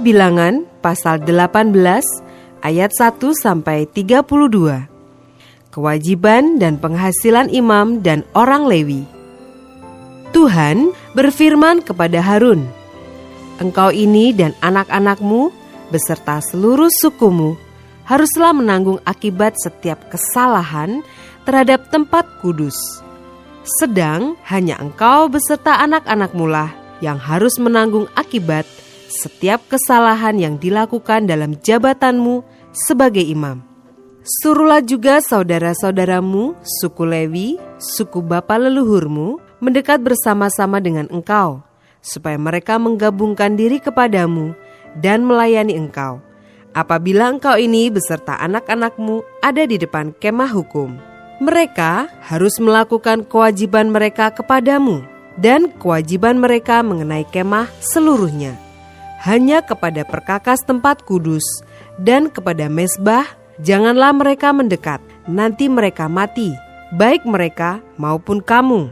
Bilangan pasal 18 ayat 1-32. Kewajiban dan penghasilan imam dan orang Lewi. Tuhan berfirman kepada Harun, "Engkau ini dan anak-anakmu beserta seluruh sukumu haruslah menanggung akibat setiap kesalahan terhadap tempat kudus. Sedang hanya engkau beserta anak-anakmu lah yang harus menanggung akibat setiap kesalahan yang dilakukan dalam jabatanmu sebagai imam. Suruhlah juga saudara-saudaramu, suku Lewi, suku bapa leluhurmu, mendekat bersama-sama dengan engkau, supaya mereka menggabungkan diri kepadamu dan melayani engkau, apabila engkau ini beserta anak-anakmu ada di depan kemah hukum. Mereka harus melakukan kewajiban mereka kepadamu, dan kewajiban mereka mengenai kemah seluruhnya. Hanya kepada perkakas tempat kudus dan kepada mezbah, janganlah mereka mendekat, nanti mereka mati, baik mereka maupun kamu.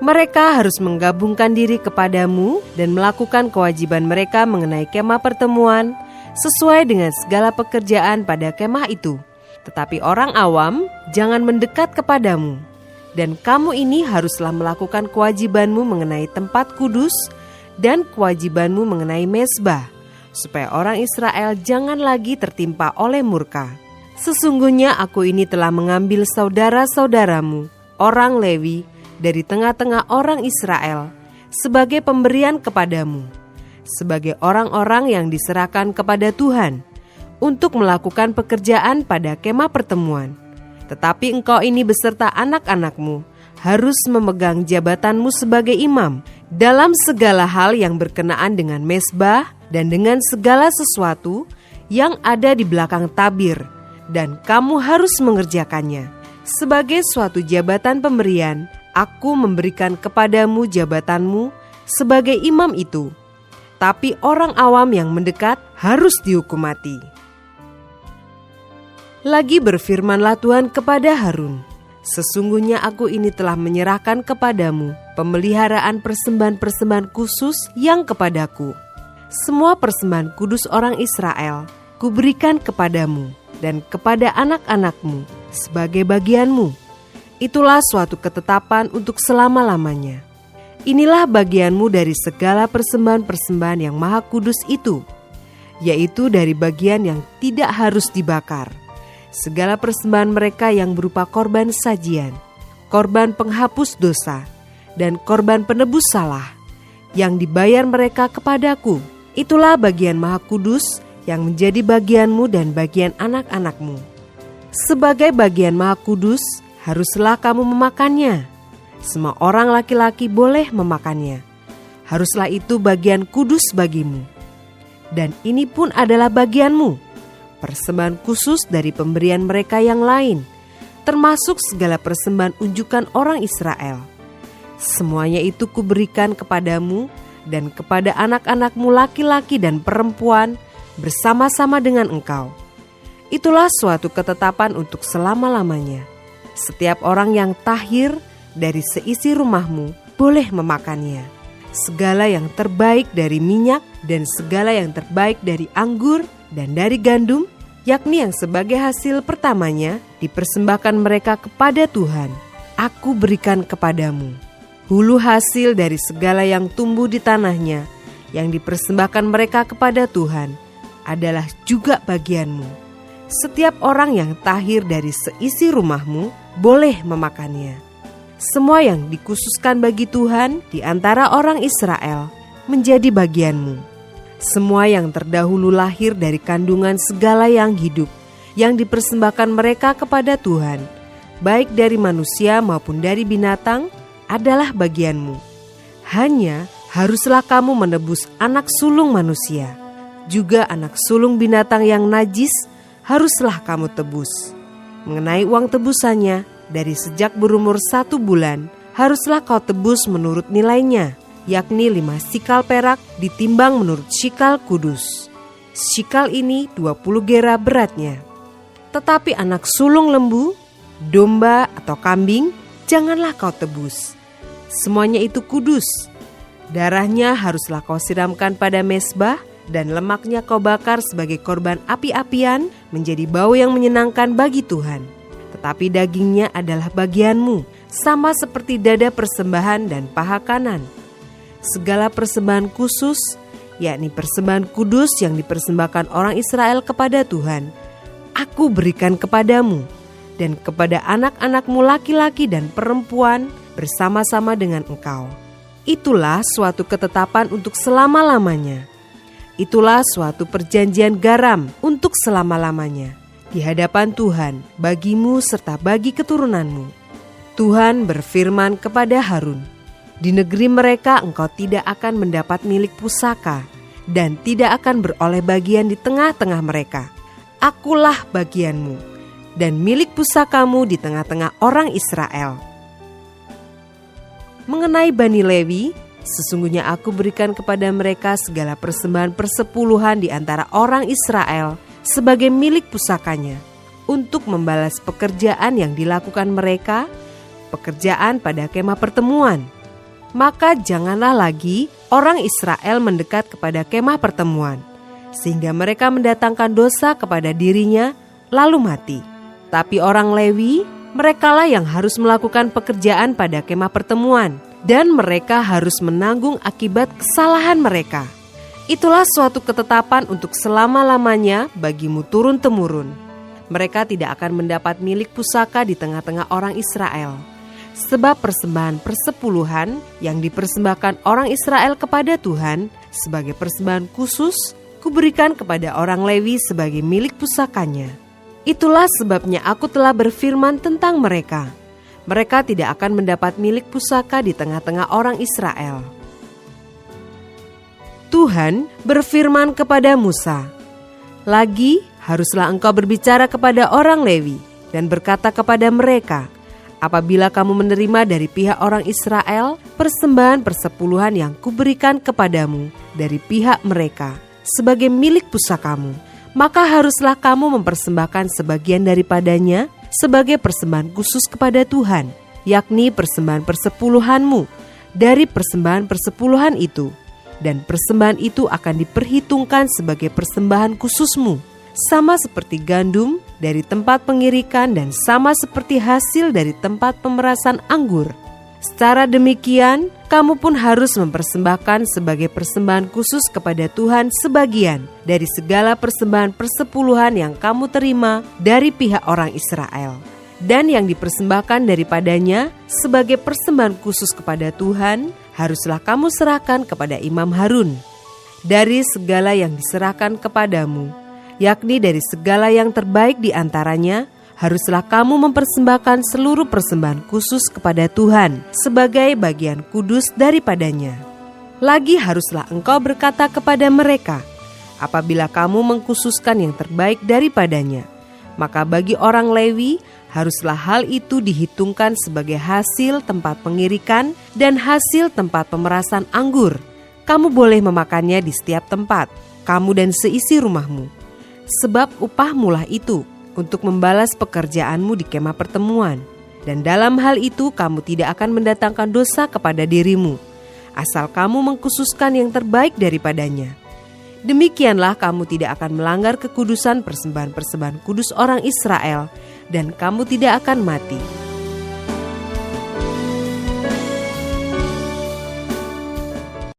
Mereka harus menggabungkan diri kepadamu dan melakukan kewajiban mereka mengenai kemah pertemuan sesuai dengan segala pekerjaan pada kemah itu. Tetapi orang awam jangan mendekat kepadamu. Dan kamu ini haruslah melakukan kewajibanmu mengenai tempat kudus dan kewajibanmu mengenai mezbah, supaya orang Israel jangan lagi tertimpa oleh murka. Sesungguhnya aku ini telah mengambil saudara-saudaramu, orang Lewi, dari tengah-tengah orang Israel, sebagai pemberian kepadamu, sebagai orang-orang yang diserahkan kepada Tuhan, untuk melakukan pekerjaan pada kemah pertemuan. Tetapi engkau ini beserta anak-anakmu harus memegang jabatanmu sebagai imam dalam segala hal yang berkenaan dengan mezbah dan dengan segala sesuatu yang ada di belakang tabir, dan kamu harus mengerjakannya. Sebagai suatu jabatan pemberian, aku memberikan kepadamu jabatanmu sebagai imam itu. Tapi orang awam yang mendekat harus dihukum mati." Lagi berfirmanlah Tuhan kepada Harun, "Sesungguhnya aku ini telah menyerahkan kepadamu pemeliharaan persembahan-persembahan khusus yang kepadaku. Semua persembahan kudus orang Israel kuberikan kepadamu dan kepada anak-anakmu sebagai bagianmu. Itulah suatu ketetapan untuk selama-lamanya. Inilah bagianmu dari segala persembahan-persembahan yang maha kudus itu, yaitu dari bagian yang tidak harus dibakar. Segala persembahan mereka yang berupa korban sajian, korban penghapus dosa, dan korban penebus salah, yang dibayar mereka kepadaku. Itulah bagian maha kudus yang menjadi bagianmu dan bagian anak-anakmu. Sebagai bagian maha kudus, haruslah kamu memakannya. Semua orang laki-laki boleh memakannya. Haruslah itu bagian kudus bagimu. Dan ini pun adalah bagianmu, persembahan khusus dari pemberian mereka yang lain, termasuk segala persembahan unjukan orang Israel. Semuanya itu kuberikan kepadamu dan kepada anak-anakmu laki-laki dan perempuan bersama-sama dengan engkau. Itulah suatu ketetapan untuk selama-lamanya. Setiap orang yang tahir dari seisi rumahmu boleh memakannya. Segala yang terbaik dari minyak dan segala yang terbaik dari anggur dan dari gandum, yakni yang sebagai hasil pertamanya dipersembahkan mereka kepada Tuhan, aku berikan kepadamu. Hulu hasil dari segala yang tumbuh di tanahnya yang dipersembahkan mereka kepada Tuhan adalah juga bagianmu. Setiap orang yang tahir dari seisi rumahmu boleh memakannya. Semua yang dikhususkan bagi Tuhan di antara orang Israel menjadi bagianmu. Semua yang terdahulu lahir dari kandungan segala yang hidup, yang dipersembahkan mereka kepada Tuhan, baik dari manusia maupun dari binatang, adalah bagianmu. Hanya haruslah kamu menebus anak sulung manusia, juga anak sulung binatang yang najis haruslah kamu tebus. Mengenai uang tebusannya, dari sejak berumur 1 bulan, haruslah kau tebus menurut nilainya, yakni 5 sikal perak ditimbang menurut sikal kudus. Sikal ini 20 gera beratnya. Tetapi anak sulung lembu, domba atau kambing, janganlah kau tebus. Semuanya itu kudus. Darahnya haruslah kau siramkan pada mezbah dan lemaknya kau bakar sebagai korban api-apian, menjadi bau yang menyenangkan bagi Tuhan. Tetapi dagingnya adalah bagianmu, sama seperti dada persembahan dan paha kanan. Segala persembahan khusus, yakni persembahan kudus yang dipersembahkan orang Israel kepada Tuhan, aku berikan kepadamu dan kepada anak-anakmu laki-laki dan perempuan bersama-sama dengan engkau. Itulah suatu ketetapan untuk selama-lamanya. Itulah suatu perjanjian garam untuk selama-lamanya di hadapan Tuhan bagimu serta bagi keturunanmu. Tuhan berfirman kepada Harun, di negeri mereka engkau tidak akan mendapat milik pusaka dan tidak akan beroleh bagian di tengah-tengah mereka. Akulah bagianmu dan milik pusakamu di tengah-tengah orang Israel. Mengenai Bani Lewi, sesungguhnya aku berikan kepada mereka segala persembahan persepuluhan di antara orang Israel sebagai milik pusakanya, untuk membalas pekerjaan yang dilakukan mereka, pekerjaan pada kemah pertemuan. Maka janganlah lagi orang Israel mendekat kepada kemah pertemuan, sehingga mereka mendatangkan dosa kepada dirinya lalu mati. Tapi orang Lewi, merekalah yang harus melakukan pekerjaan pada kemah pertemuan, dan mereka harus menanggung akibat kesalahan mereka. Itulah suatu ketetapan untuk selama-lamanya bagimu turun-temurun. Mereka tidak akan mendapat milik pusaka di tengah-tengah orang Israel. Sebab persembahan persepuluhan yang dipersembahkan orang Israel kepada Tuhan sebagai persembahan khusus, kuberikan kepada orang Lewi sebagai milik pusakanya. Itulah sebabnya aku telah berfirman tentang mereka. Mereka tidak akan mendapat milik pusaka di tengah-tengah orang Israel. Tuhan berfirman kepada Musa, "Lagi haruslah engkau berbicara kepada orang Lewi dan berkata kepada mereka, apabila kamu menerima dari pihak orang Israel persembahan persepuluhan yang kuberikan kepadamu dari pihak mereka sebagai milik pusakamu, maka haruslah kamu mempersembahkan sebagian daripadanya sebagai persembahan khusus kepada Tuhan, yakni persembahan persepuluhanmu dari persembahan persepuluhan itu, dan persembahan itu akan diperhitungkan sebagai persembahan khususmu, sama seperti gandum dari tempat pengirikan dan sama seperti hasil dari tempat pemerasan anggur. Secara demikian, kamu pun harus mempersembahkan sebagai persembahan khusus kepada Tuhan sebagian dari segala persembahan persepuluhan yang kamu terima dari pihak orang Israel, dan yang dipersembahkan daripadanya sebagai persembahan khusus kepada Tuhan haruslah kamu serahkan kepada Imam Harun. Dari segala yang diserahkan kepadamu, yakni dari segala yang terbaik di antaranya, haruslah kamu mempersembahkan seluruh persembahan khusus kepada Tuhan sebagai bagian kudus daripadanya. Lagi haruslah engkau berkata kepada mereka, apabila kamu mengkhususkan yang terbaik daripadanya, maka bagi orang Lewi haruslah hal itu dihitungkan sebagai hasil tempat pengirikan dan hasil tempat pemerasan anggur. Kamu boleh memakannya di setiap tempat, kamu dan seisi rumahmu, sebab upahmulah itu untuk membalas pekerjaanmu di kemah pertemuan. Dan dalam hal itu kamu tidak akan mendatangkan dosa kepada dirimu, asal kamu mengkhususkan yang terbaik daripadanya. Demikianlah kamu tidak akan melanggar kekudusan persembahan-persembahan kudus orang Israel, dan kamu tidak akan mati.